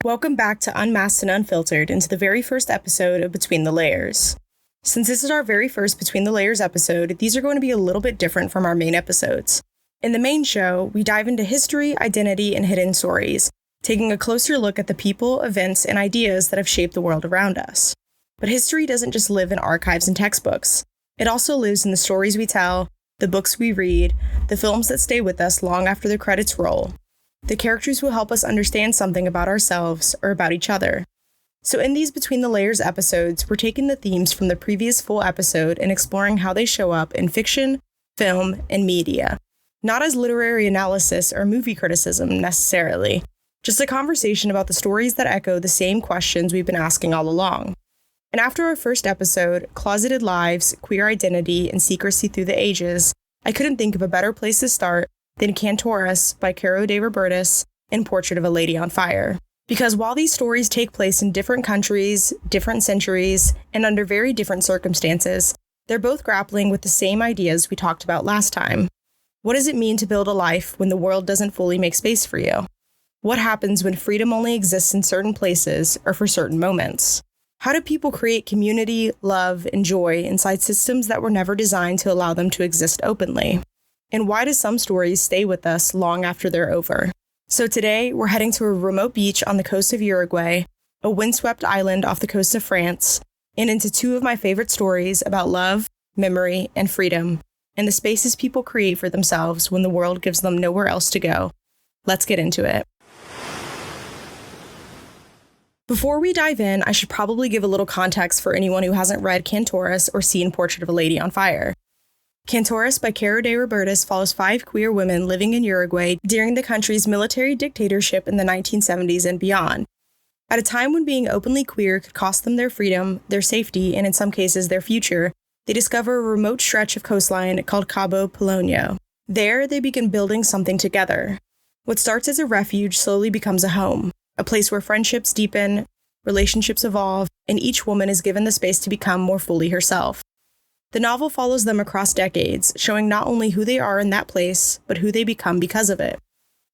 Welcome back to Unmasked and Unfiltered into the very first episode of Between the Layers. Since this is our very first Between the Layers episode, these are going to be a little bit different from our main episodes. In the main show, we dive into history, identity, and hidden stories, taking a closer look at the people, events, and ideas that have shaped the world around us. But history doesn't just live in archives and textbooks. It also lives in the stories we tell, the books we read, the films that stay with us long after the credits roll, the characters who help us understand something about ourselves or about each other. So in these Between the Layers episodes, we're taking the themes from the previous full episode and exploring how they show up in fiction, film, and media. Not as literary analysis or movie criticism necessarily, just a conversation about the stories that echo the same questions we've been asking all along. And after our first episode, Closeted Lives, Queer Identity, and Secrecy Through the Ages, I couldn't think of a better place to start than Cantoras by Caro de Robertis and Portrait of a Lady on Fire. Because while these stories take place in different countries, different centuries, and under very different circumstances, they're both grappling with the same ideas we talked about last time. What does it mean to build a life when the world doesn't fully make space for you? What happens when freedom only exists in certain places or for certain moments? How do people create community, love, and joy inside systems that were never designed to allow them to exist openly? And why do some stories stay with us long after they're over? So today, we're heading to a remote beach on the coast of Uruguay, a windswept island off the coast of France, and into two of my favorite stories about love, memory, and freedom, and the spaces people create for themselves when the world gives them nowhere else to go. Let's get into it. Before we dive in, I should probably give a little context for anyone who hasn't read Cantoras or seen Portrait of a Lady on Fire. Cantoras by Caro de Robertis follows 5 queer women living in Uruguay during the country's military dictatorship in the 1970s and beyond. At a time when being openly queer could cost them their freedom, their safety, and in some cases their future, they discover a remote stretch of coastline called Cabo Polonio. There, they begin building something together. What starts as a refuge slowly becomes a home. A place where friendships deepen, relationships evolve, and each woman is given the space to become more fully herself. The novel follows them across decades, showing not only who they are in that place, but who they become because of it.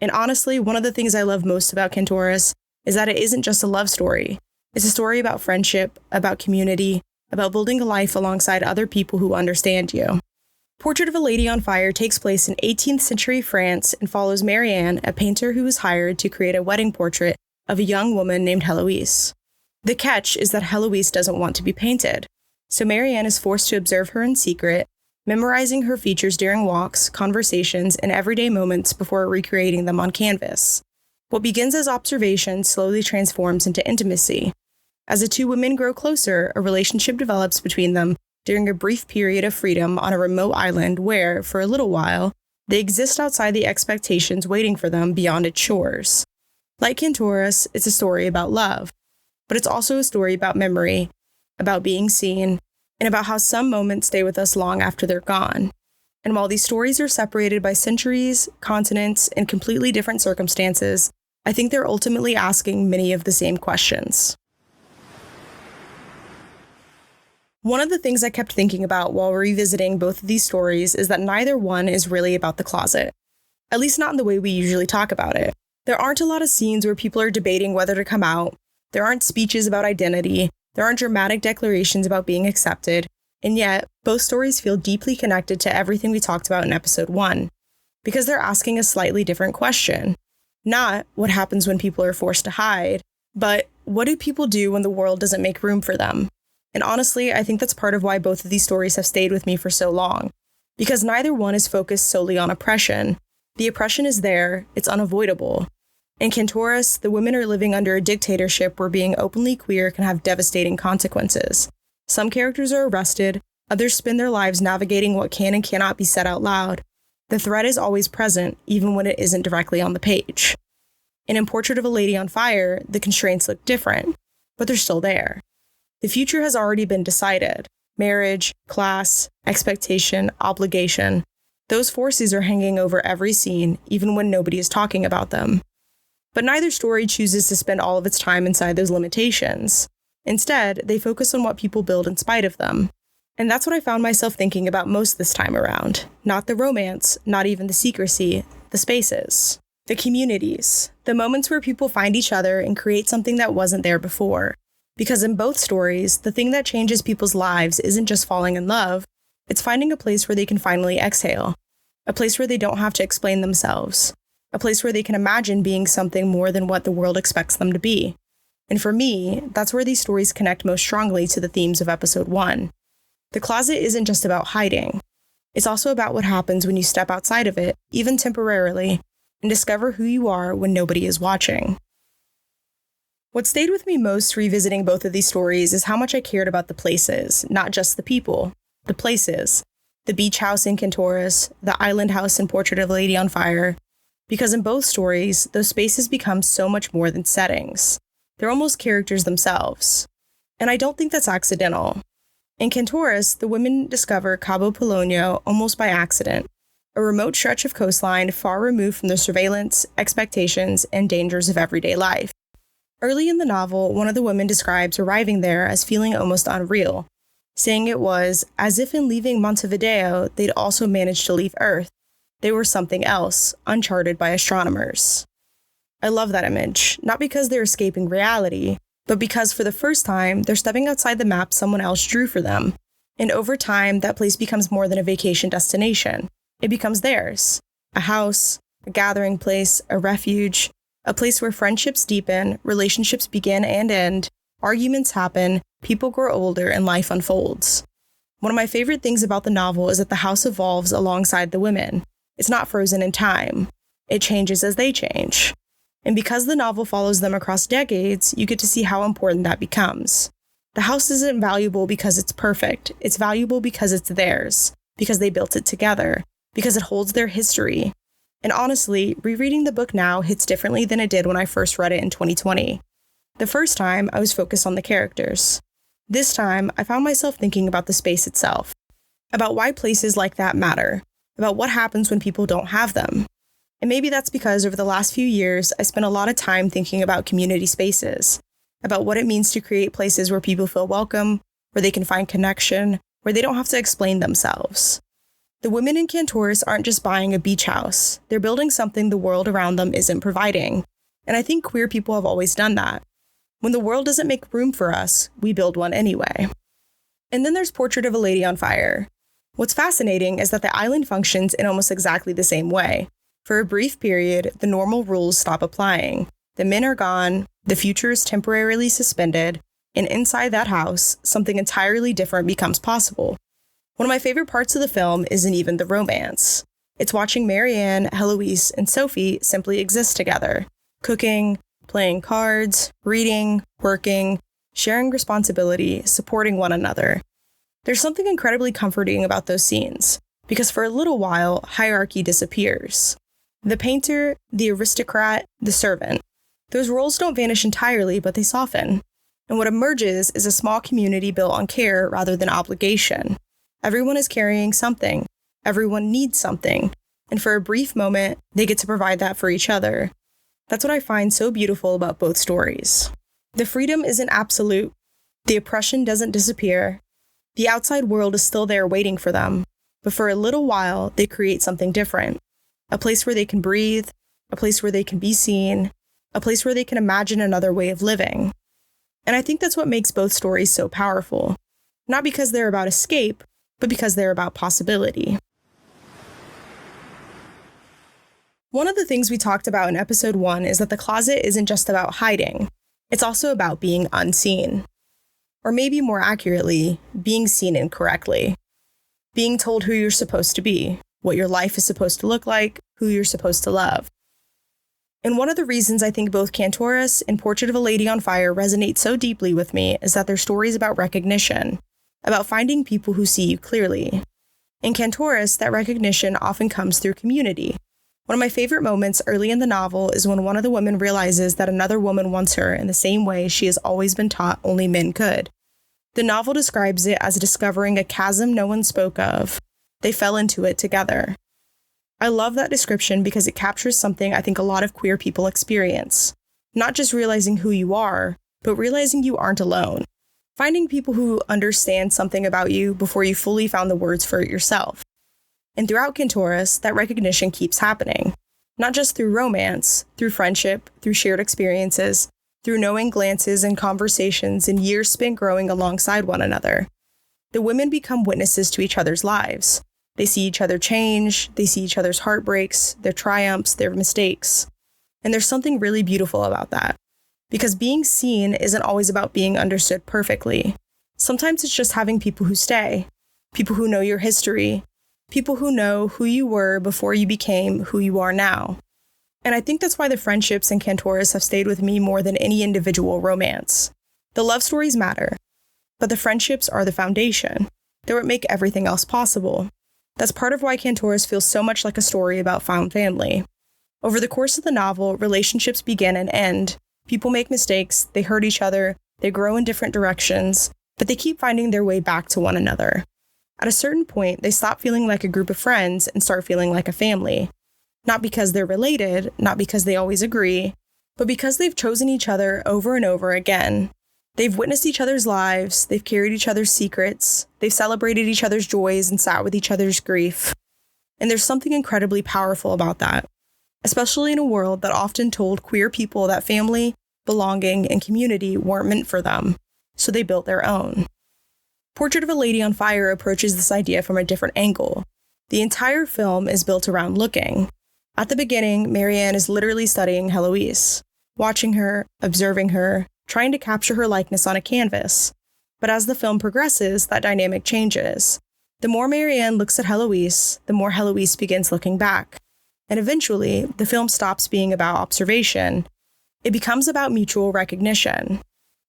And honestly, one of the things I love most about Cantoras is that it isn't just a love story. It's a story about friendship, about community, about building a life alongside other people who understand you. Portrait of a Lady on Fire takes place in 18th century France and follows Marianne, a painter who was hired to create a wedding portrait of a young woman named Heloise. The catch is that Heloise doesn't want to be painted, so Marianne is forced to observe her in secret, memorizing her features during walks, conversations, and everyday moments before recreating them on canvas. What begins as observation slowly transforms into intimacy. As the two women grow closer, a relationship develops between them during a brief period of freedom on a remote island where, for a little while, they exist outside the expectations waiting for them beyond its shores. Like Cantoras, it's a story about love, but it's also a story about memory, about being seen, and about how some moments stay with us long after they're gone. And while these stories are separated by centuries, continents, and completely different circumstances, I think they're ultimately asking many of the same questions. One of the things I kept thinking about while revisiting both of these stories is that neither one is really about the closet, at least not in the way we usually talk about it. There aren't a lot of scenes where people are debating whether to come out, there aren't speeches about identity, there aren't dramatic declarations about being accepted, and yet, both stories feel deeply connected to everything we talked about in episode 1, because they're asking a slightly different question. Not what happens when people are forced to hide, but what do people do when the world doesn't make room for them? And honestly, I think that's part of why both of these stories have stayed with me for so long, because neither one is focused solely on oppression. The oppression is there, it's unavoidable. In Cantoras, the women are living under a dictatorship where being openly queer can have devastating consequences. Some characters are arrested, others spend their lives navigating what can and cannot be said out loud. The threat is always present, even when it isn't directly on the page. And in Portrait of a Lady on Fire, the constraints look different, but they're still there. The future has already been decided. Marriage, class, expectation, obligation. Those forces are hanging over every scene, even when nobody is talking about them. But neither story chooses to spend all of its time inside those limitations. Instead, they focus on what people build in spite of them. And that's what I found myself thinking about most this time around. Not the romance, not even the secrecy, the spaces. The communities, the moments where people find each other and create something that wasn't there before. Because in both stories, the thing that changes people's lives isn't just falling in love, it's finding a place where they can finally exhale. A place where they don't have to explain themselves. A place where they can imagine being something more than what the world expects them to be. And for me, that's where these stories connect most strongly to the themes of episode 1. The closet isn't just about hiding. It's also about what happens when you step outside of it, even temporarily, and discover who you are when nobody is watching. What stayed with me most revisiting both of these stories is how much I cared about the places, not just the people. The places. The beach house in Cantoras, the island house in Portrait of a Lady on Fire. Because in both stories, those spaces become so much more than settings. They're almost characters themselves. And I don't think that's accidental. In Cantoras, the women discover Cabo Polonio almost by accident, a remote stretch of coastline far removed from the surveillance, expectations, and dangers of everyday life. Early in the novel, one of the women describes arriving there as feeling almost unreal, saying it was as if in leaving Montevideo, they'd also managed to leave Earth. They were something else, uncharted by astronomers. I love that image, not because they're escaping reality, but because for the first time, they're stepping outside the map someone else drew for them. And over time, that place becomes more than a vacation destination. It becomes theirs. A house, a gathering place, a refuge, a place where friendships deepen, relationships begin and end, arguments happen, people grow older, and life unfolds. One of my favorite things about the novel is that the house evolves alongside the women. It's not frozen in time. It changes as they change. And because the novel follows them across decades, you get to see how important that becomes. The house isn't valuable because it's perfect. It's valuable because it's theirs, because they built it together, because it holds their history. And honestly, rereading the book now hits differently than it did when I first read it in 2020. The first time, I was focused on the characters. This time, I found myself thinking about the space itself, about why places like that matter, about what happens when people don't have them. And maybe that's because over the last few years, I spent a lot of time thinking about community spaces, about what it means to create places where people feel welcome, where they can find connection, where they don't have to explain themselves. The women in Cantoras aren't just buying a beach house. They're building something the world around them isn't providing. And I think queer people have always done that. When the world doesn't make room for us, we build one anyway. And then there's Portrait of a Lady on Fire. What's fascinating is that the island functions in almost exactly the same way. For a brief period, the normal rules stop applying. The men are gone, the future is temporarily suspended, and inside that house, something entirely different becomes possible. One of my favorite parts of the film isn't even the romance. It's watching Marianne, Heloise, and Sophie simply exist together, cooking, playing cards, reading, working, sharing responsibility, supporting one another. There's something incredibly comforting about those scenes, because for a little while, hierarchy disappears. The painter, the aristocrat, the servant. Those roles don't vanish entirely, but they soften. And what emerges is a small community built on care rather than obligation. Everyone is carrying something. Everyone needs something. And for a brief moment, they get to provide that for each other. That's what I find so beautiful about both stories. The freedom isn't absolute. The oppression doesn't disappear. The outside world is still there waiting for them. But for a little while, they create something different. A place where they can breathe. A place where they can be seen. A place where they can imagine another way of living. And I think that's what makes both stories so powerful. Not because they're about escape, but because they're about possibility. One of the things we talked about in episode 1 is that the closet isn't just about hiding. It's also about being unseen. Or maybe more accurately, being seen incorrectly. Being told who you're supposed to be, what your life is supposed to look like, who you're supposed to love. And one of the reasons I think both Cantoras and Portrait of a Lady on Fire resonate so deeply with me is that they're stories about recognition, about finding people who see you clearly. In Cantoras, that recognition often comes through community. One of my favorite moments early in the novel is when one of the women realizes that another woman wants her in the same way she has always been taught only men could. The novel describes it as discovering a chasm no one spoke of. They fell into it together. I love that description because it captures something I think a lot of queer people experience. Not just realizing who you are, but realizing you aren't alone. Finding people who understand something about you before you fully found the words for it yourself. And throughout Cantoras, that recognition keeps happening. Not just through romance, through friendship, through shared experiences, through knowing glances and conversations and years spent growing alongside one another. The women become witnesses to each other's lives. They see each other change, they see each other's heartbreaks, their triumphs, their mistakes. And there's something really beautiful about that. Because being seen isn't always about being understood perfectly. Sometimes it's just having people who stay, people who know your history, people who know who you were before you became who you are now. And I think that's why the friendships in Cantoras have stayed with me more than any individual romance. The love stories matter, but the friendships are the foundation. They're what make everything else possible. That's part of why Cantoras feels so much like a story about found family. Over the course of the novel, relationships begin and end. People make mistakes, they hurt each other, they grow in different directions, but they keep finding their way back to one another. At a certain point, they stop feeling like a group of friends and start feeling like a family. Not because they're related, not because they always agree, but because they've chosen each other over and over again. They've witnessed each other's lives, they've carried each other's secrets, they've celebrated each other's joys and sat with each other's grief. And there's something incredibly powerful about that, especially in a world that often told queer people that family, belonging, and community weren't meant for them, so they built their own. Portrait of a Lady on Fire approaches this idea from a different angle. The entire film is built around looking. At the beginning, Marianne is literally studying Heloise, watching her, observing her, trying to capture her likeness on a canvas. But as the film progresses, that dynamic changes. The more Marianne looks at Heloise, the more Heloise begins looking back. And eventually, the film stops being about observation. It becomes about mutual recognition.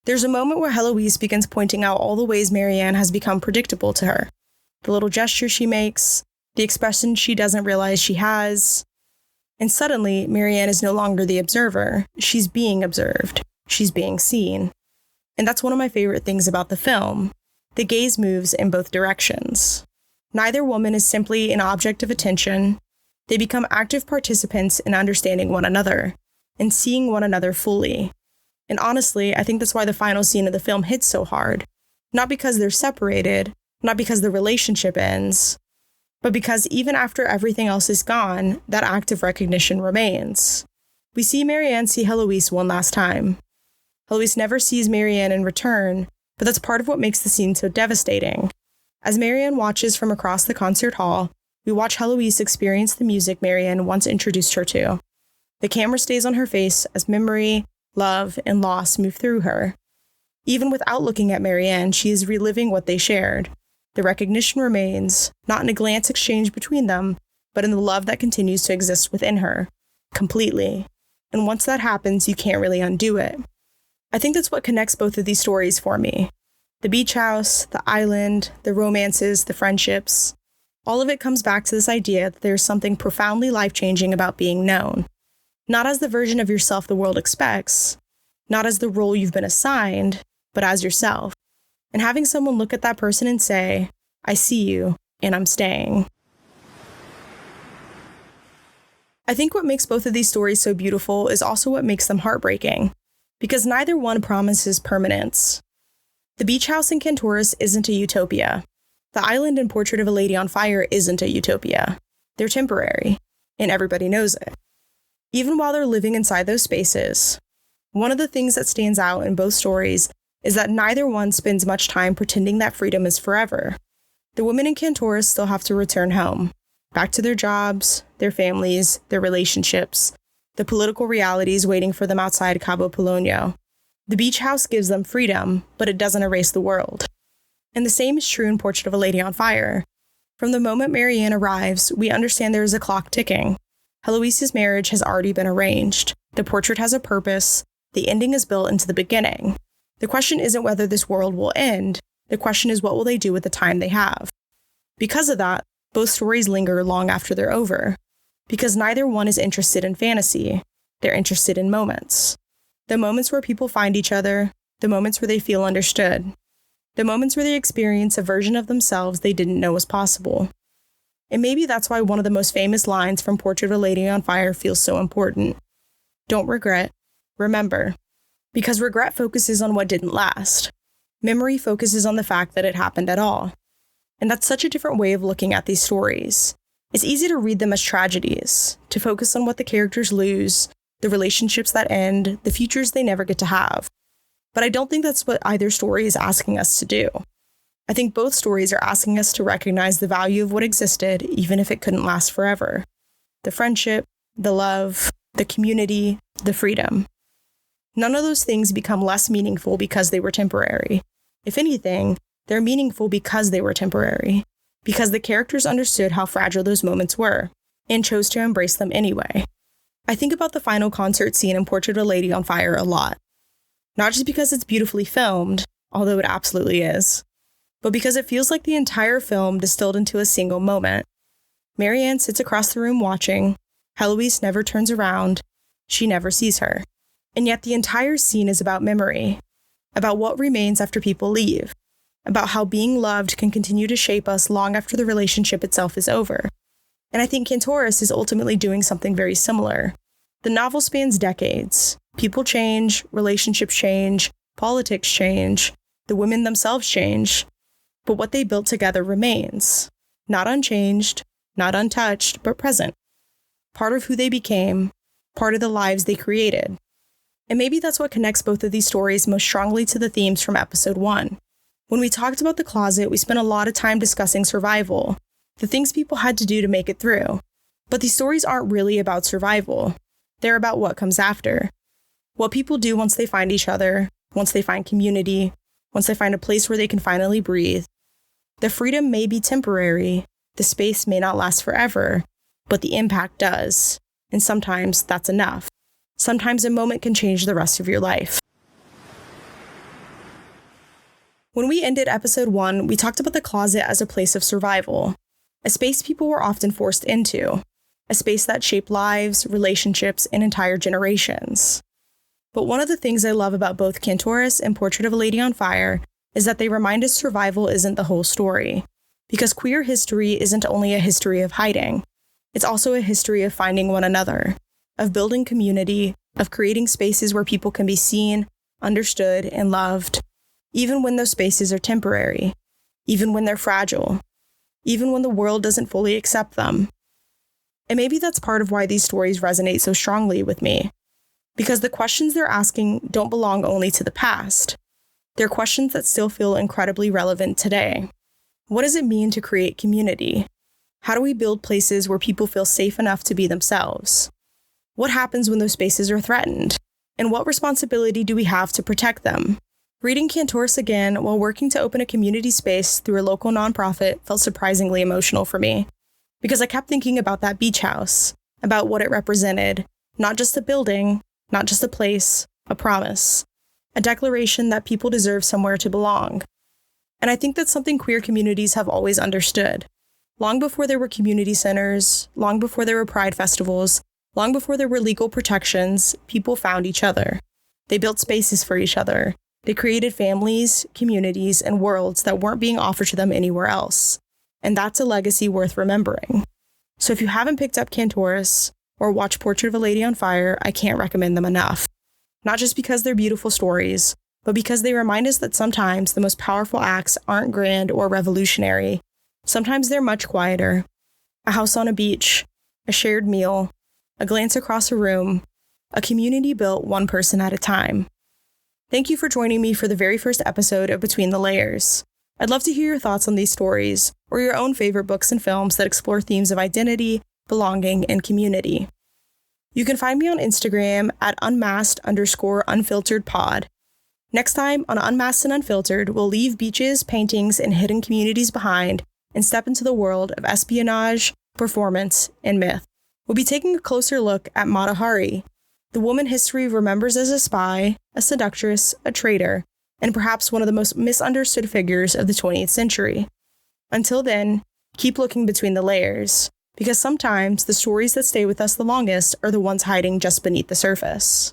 There's a moment where Heloise begins pointing out all the ways Marianne has become predictable to her. The little gestures she makes, the expressions she doesn't realize she has. And suddenly, Marianne is no longer the observer. She's being observed. She's being seen. And that's one of my favorite things about the film. The gaze moves in both directions. Neither woman is simply an object of attention. They become active participants in understanding one another and seeing one another fully. And honestly, I think that's why the final scene of the film hits so hard. Not because they're separated, not because the relationship ends, but because even after everything else is gone, that act of recognition remains. We see Marianne see Heloise one last time. Heloise never sees Marianne in return, but that's part of what makes the scene so devastating. As Marianne watches from across the concert hall, we watch Heloise experience the music Marianne once introduced her to. The camera stays on her face as memory, love, and loss move through her. Even without looking at Marianne, she is reliving what they shared. The recognition remains, not in a glance exchange between them, but in the love that continues to exist within her, completely. And once that happens, you can't really undo it. I think that's what connects both of these stories for me. The beach house, the island, the romances, the friendships. All of it comes back to this idea that there's something profoundly life-changing about being known. Not as the version of yourself the world expects, not as the role you've been assigned, but as yourself. And having someone look at that person and say, I see you, and I'm staying. I think what makes both of these stories so beautiful is also what makes them heartbreaking, because neither one promises permanence. The beach house in Cantoras isn't a utopia. The island in Portrait of a Lady on Fire isn't a utopia. They're temporary, and everybody knows it. Even while they're living inside those spaces, one of the things that stands out in both stories is that neither one spends much time pretending that freedom is forever. The women in Cantoras still have to return home, back to their jobs, their families, their relationships, the political realities waiting for them outside Cabo Polonio. The beach house gives them freedom, but it doesn't erase the world. And the same is true in Portrait of a Lady on Fire. From the moment Marianne arrives, we understand there is a clock ticking. Heloise's marriage has already been arranged. The portrait has a purpose. The ending is built into the beginning. The question isn't whether this world will end. The question is what will they do with the time they have. Because of that, both stories linger long after they're over. Because neither one is interested in fantasy. They're interested in moments. The moments where people find each other. The moments where they feel understood. The moments where they experience a version of themselves they didn't know was possible. And maybe that's why one of the most famous lines from Portrait of a Lady on Fire feels so important. Don't regret, remember. Because regret focuses on what didn't last. Memory focuses on the fact that it happened at all. And that's such a different way of looking at these stories. It's easy to read them as tragedies, to focus on what the characters lose, the relationships that end, the futures they never get to have. But I don't think that's what either story is asking us to do. I think both stories are asking us to recognize the value of what existed, even if it couldn't last forever. The friendship, the love, the community, the freedom. None of those things become less meaningful because they were temporary. If anything, they're meaningful because they were temporary. Because the characters understood how fragile those moments were, and chose to embrace them anyway. I think about the final concert scene in Portrait of a Lady on Fire a lot. Not just because it's beautifully filmed, although it absolutely is, but because it feels like the entire film distilled into a single moment. Marianne sits across the room watching. Heloise never turns around. She never sees her. And yet the entire scene is about memory, about what remains after people leave, about how being loved can continue to shape us long after the relationship itself is over. And I think Cantoras is ultimately doing something very similar. The novel spans decades. People change, relationships change, politics change, the women themselves change, but what they built together remains. Not unchanged, not untouched, but present. Part of who they became, part of the lives they created. And maybe that's what connects both of these stories most strongly to the themes from episode 1. When we talked about the closet, we spent a lot of time discussing survival, the things people had to do to make it through. But these stories aren't really about survival. They're about what comes after. What people do once they find each other, once they find community, once they find a place where they can finally breathe. The freedom may be temporary, the space may not last forever, but the impact does. And sometimes that's enough. Sometimes a moment can change the rest of your life. When we ended episode 1, we talked about the closet as a place of survival, a space people were often forced into, a space that shaped lives, relationships, and entire generations. But one of the things I love about both Cantoras and Portrait of a Lady on Fire is that they remind us survival isn't the whole story, because queer history isn't only a history of hiding, it's also a history of finding one another, of building community, of creating spaces where people can be seen, understood, and loved. Even when those spaces are temporary, even when they're fragile, even when the world doesn't fully accept them. And maybe that's part of why these stories resonate so strongly with me, because the questions they're asking don't belong only to the past. They're questions that still feel incredibly relevant today. What does it mean to create community? How do we build places where people feel safe enough to be themselves? What happens when those spaces are threatened? And what responsibility do we have to protect them? Reading Cantoras again while working to open a community space through a local nonprofit felt surprisingly emotional for me, because I kept thinking about that beach house, about what it represented, not just a building, not just a place, a promise, a declaration that people deserve somewhere to belong. And I think that's something queer communities have always understood. Long before there were community centers, long before there were pride festivals, long before there were legal protections, people found each other. They built spaces for each other. They created families, communities, and worlds that weren't being offered to them anywhere else. And that's a legacy worth remembering. So if you haven't picked up Cantoras or watched Portrait of a Lady on Fire, I can't recommend them enough. Not just because they're beautiful stories, but because they remind us that sometimes the most powerful acts aren't grand or revolutionary. Sometimes they're much quieter. A house on a beach, a shared meal, a glance across a room, a community built one person at a time. Thank you for joining me for the very first episode of Between the Layers. I'd love to hear your thoughts on these stories, or your own favorite books and films that explore themes of identity, belonging, and community. You can find me on Instagram at unmasked_unfilteredpod. Next time on Unmasked and Unfiltered, we'll leave beaches, paintings, and hidden communities behind and step into the world of espionage, performance, and myth. We'll be taking a closer look at Mata Hari, the woman history remembers as a spy, a seductress, a traitor, and perhaps one of the most misunderstood figures of the 20th century. Until then, keep looking between the layers, because sometimes the stories that stay with us the longest are the ones hiding just beneath the surface.